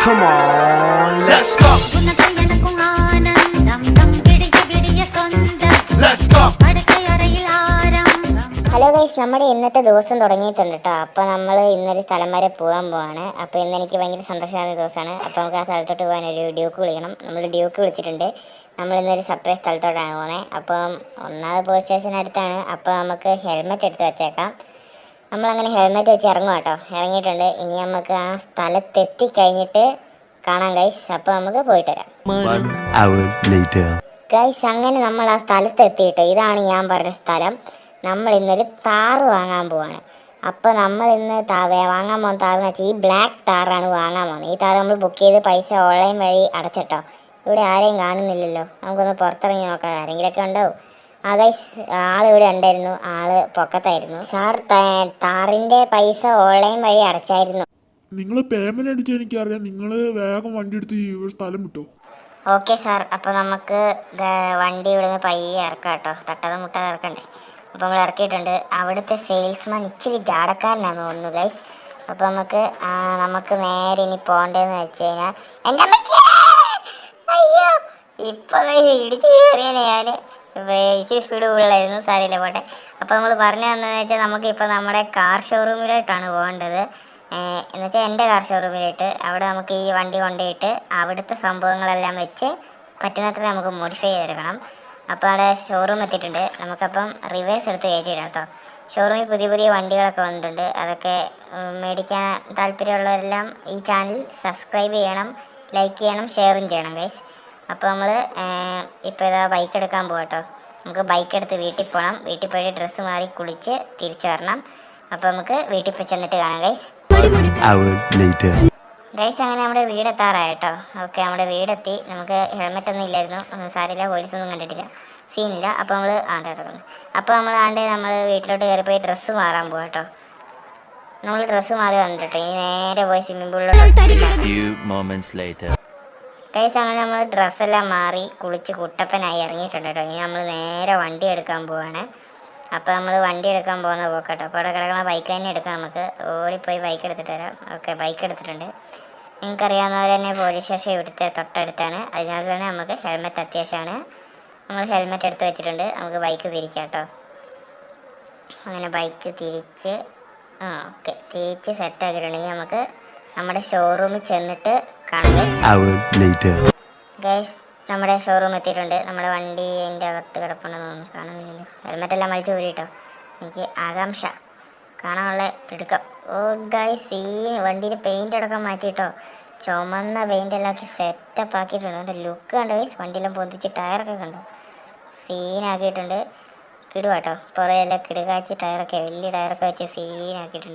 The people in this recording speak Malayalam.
Come on, let's go. Let's go. Hello guys, നമ്മുടെ ഇന്നത്തെ ദിവസം തുടങ്ങിയിട്ടുണ്ട് കേട്ടോ. അപ്പോൾ നമ്മൾ ഇന്നൊരു സ്ഥലം വരെ പോകാൻ പോവാണ്. അപ്പോൾ ഇന്ന് എനിക്ക് ഭയങ്കര സന്തോഷമായ ദിവസമാണ്. അപ്പോൾ നമുക്ക് ആ സ്ഥലത്തോട്ട് പോകാൻ ഒരു ഡ്യൂക്ക് വിളിക്കണം. നമ്മൾ ഡ്യൂക്ക് വിളിച്ചിട്ടുണ്ട്. നമ്മൾ ഇന്നൊരു സർപ്രൈസ് സ്ഥലത്തോട്ടാണ് പോകുന്നത്. അപ്പം ഒന്നാമത് പോലീസ് സ്റ്റേഷനടുത്താണ്. അപ്പോൾ നമുക്ക് ഹെൽമെറ്റ് എടുത്ത് വെച്ചേക്കാം. നമ്മളങ്ങനെ ഹെൽമെറ്റ് വെച്ച് ഇറങ്ങും കേട്ടോ. ഇറങ്ങിയിട്ടുണ്ട്. ഇനി നമുക്ക് ആ സ്ഥലത്തെത്തി കഴിഞ്ഞിട്ട് കാണാം ഗൈസ്. അപ്പോൾ നമുക്ക് പോയിട്ട് വരാം. ഗൈസ്, അങ്ങനെ നമ്മൾ ആ സ്ഥലത്തെത്തിയിട്ട് ഇതാണ് ഞാൻ പറഞ്ഞ സ്ഥലം. നമ്മൾ ഇന്നൊരു താറ് വാങ്ങാൻ പോവാണ്. അപ്പോൾ നമ്മൾ ഇന്ന് വാങ്ങാൻ പോകുന്ന താറെന്ന് വെച്ചാൽ ഈ ബ്ലാക്ക് താറാണ് വാങ്ങാൻ പോകുന്നത്. ഈ താറ് നമ്മൾ ബുക്ക് ചെയ്ത് പൈസ ഓൺലൈൻ വഴി അടച്ചിട്ടോ. ഇവിടെ ആരെയും കാണുന്നില്ലല്ലോ. നമുക്കൊന്ന് പുറത്തിറങ്ങി നോക്കാം, ആരെങ്കിലുമൊക്കെ ഉണ്ടാവും. ആ ഗൈസ്, ആളിവിടെ ഉണ്ടായിരുന്നു. ആള് പൊക്കത്തായിരുന്നു. സാർ, താറിൻ്റെ പൈസ ഓൺലൈൻ വഴി അടച്ചായിരുന്നു. നിങ്ങൾ പേയ്മെന്റ് അടിച്ച് എനിക്കറിയാം. നിങ്ങൾ വേഗം വണ്ടി എടുത്ത് ഈ സ്ഥലം വിട്ടോ. ഓക്കെ സാർ, അപ്പോൾ നമുക്ക് വണ്ടി ഇവിടുന്ന് പയ്യെ ഇറക്കാം കേട്ടോ. തട്ടത് മുട്ടത് ഇറക്കണ്ടേ. അപ്പോൾ നമ്മൾ ഇറക്കിയിട്ടുണ്ട്. അവിടുത്തെ സെയിൽസ്മാൻ ഇച്ചിരി ജാടക്കാരനാണ് തോന്നുന്നു ഗൈസ്. അപ്പോൾ നമുക്ക് നേരെ ഇനി പോകേണ്ടതെന്ന് വെച്ച് കഴിഞ്ഞാൽ അയ്യോ ഇപ്പോൾ ഇടിച്ച് കയറിയാണ് ഞാൻ. ഇച്ചിരി സ്പീഡ് കൂടുതലായിരുന്നു, സാരമില്ല പോട്ടെ. അപ്പോൾ നമ്മൾ പറഞ്ഞു തന്നതെന്ന് വെച്ചാൽ നമുക്കിപ്പോൾ നമ്മുടെ കാർ ഷോറൂമിലോട്ടാണ് പോകേണ്ടത്. എന്നുവെച്ചാൽ എൻ്റെ കാർ ഷോറൂമിലിട്ട് അവിടെ നമുക്ക് ഈ വണ്ടി കൊണ്ടുപോയിട്ട് അവിടുത്തെ സംഭവങ്ങളെല്ലാം വെച്ച് പറ്റുന്നത്ര നമുക്ക് മോഡിഫൈ ചെയ്തെടുക്കണം. അപ്പോൾ അവിടെ ഷോറൂം എത്തിയിട്ടുണ്ട്. നമുക്കപ്പം റിവേഴ്സ് എടുത്ത് കയറ്റിയിടാം കേട്ടോ. ഷോറൂമിൽ പുതിയ പുതിയ വണ്ടികളൊക്കെ വന്നിട്ടുണ്ട്. അതൊക്കെ മേടിക്കാൻ താല്പര്യമുള്ളവരെല്ലാം ഈ ചാനൽ സബ്സ്ക്രൈബ് ചെയ്യണം, ലൈക്ക് ചെയ്യണം, ഷെയറും ചെയ്യണം ഗൈസ്. അപ്പോൾ നമ്മൾ ഇപ്പോൾ ഇതാ ബൈക്ക് എടുക്കാൻ പോകാം കേട്ടോ. നമുക്ക് ബൈക്ക് എടുത്ത് വീട്ടിൽ പോകണം. വീട്ടിൽ പോയിട്ട് ഡ്രസ്സ് മാറി കുളിച്ച് തിരിച്ചു വരണം. അപ്പോൾ നമുക്ക് വീട്ടിൽ പോയി ചെന്നിട്ട് കാണാം ഗൈസ്. ഗൈസ്, അങ്ങനെ നമ്മുടെ വീടെത്താറായി കേട്ടോ. ഓക്കെ, നമ്മുടെ വീടെത്തി. നമുക്ക് ഹെൽമെറ്റ് ഒന്നും ഇല്ലായിരുന്നു. സാരില്ല, പോലീസൊന്നും കണ്ടിട്ടില്ല, സീനില്ല. അപ്പോൾ നമ്മൾ നമ്മൾ വീട്ടിലോട്ട് കയറി പോയി ഡ്രസ്സ് മാറാൻ പോകാം കേട്ടോ. നമ്മൾ ഡ്രസ്സ് മാറി വന്നിട്ടോ. ഇനി നേരെ പോയി സ്വിമ്മിംഗ് പൂളിലോട്ട്. ഗൈസ്, അങ്ങനെ നമ്മൾ ഡ്രസ്സെല്ലാം മാറി കുളിച്ച് കുട്ടപ്പനായി ഇറങ്ങിയിട്ടുണ്ട് കേട്ടോ. ഇനി നമ്മൾ നേരെ വണ്ടി എടുക്കാൻ പോവാണ്. അപ്പോൾ നമ്മൾ വണ്ടി എടുക്കാൻ പോകുന്ന പോക്കട്ടോ. അപ്പോൾ അവിടെ കിടക്കുന്ന ബൈക്ക് തന്നെ എടുക്കാം. നമുക്ക് ഓടിപ്പോയി ബൈക്ക് എടുത്തിട്ട് വരാം. ഓക്കെ, ബൈക്ക് എടുത്തിട്ടുണ്ട്. നിങ്ങൾക്കറിയാവുന്നവർ തന്നെ പോലീസ് സ്റ്റേഷൻ ഇവിടുത്തെ തൊട്ടടുത്താണ്. അതിനാൽ തന്നെ നമുക്ക് ഹെൽമെറ്റ് അത്യാവശ്യമാണ്. നമ്മൾ ഹെൽമെറ്റ് എടുത്ത് വെച്ചിട്ടുണ്ട്. നമുക്ക് ബൈക്ക് തിരിക്കാം കേട്ടോ. അങ്ങനെ ബൈക്ക് തിരിച്ച് തിരിച്ച് സെറ്റ് ആക്കിയിട്ടുണ്ടെങ്കിൽ നമുക്ക് നമ്മുടെ ഷോറൂമിൽ ചെന്നിട്ട് കാണാം ഗൈസ്. നമ്മുടെ ഷോറൂം എത്തിയിട്ടുണ്ട്. നമ്മുടെ വണ്ടി അതിൻ്റെ അകത്ത് കിടപ്പുണ്ടെന്ന് തോന്നുന്നു, കാണുന്നില്ലല്ലോ. ഹെൽമെറ്റെല്ലാം വലിച്ചു പോരി കേട്ടോ. എനിക്ക് ആകാംക്ഷ കാണാനുള്ള തിടുക്കം. ഓ ഗൈസ്, ഈ വണ്ടിയിൽ പെയിൻ്റ് അടക്കം മാറ്റിയിട്ടോ. ചുമന്ന പെയിൻ്റെല്ലാം ആക്കി സെറ്റപ്പ് ആക്കിയിട്ടുണ്ട്. എൻ്റെ ലുക്ക് കണ്ടോ ഗൈസ്. വണ്ടിയെല്ലാം പൊന്തിച്ച് ടയറൊക്കെ കണ്ടോ, സീനാക്കിയിട്ടുണ്ട്. കിടുവാട്ടോ. പുറയെല്ലാം കിടുകാച്ചി ടയറൊക്കെ, വലിയ ടയറൊക്കെ വെച്ച് സീനാക്കിയിട്ടുണ്ട്.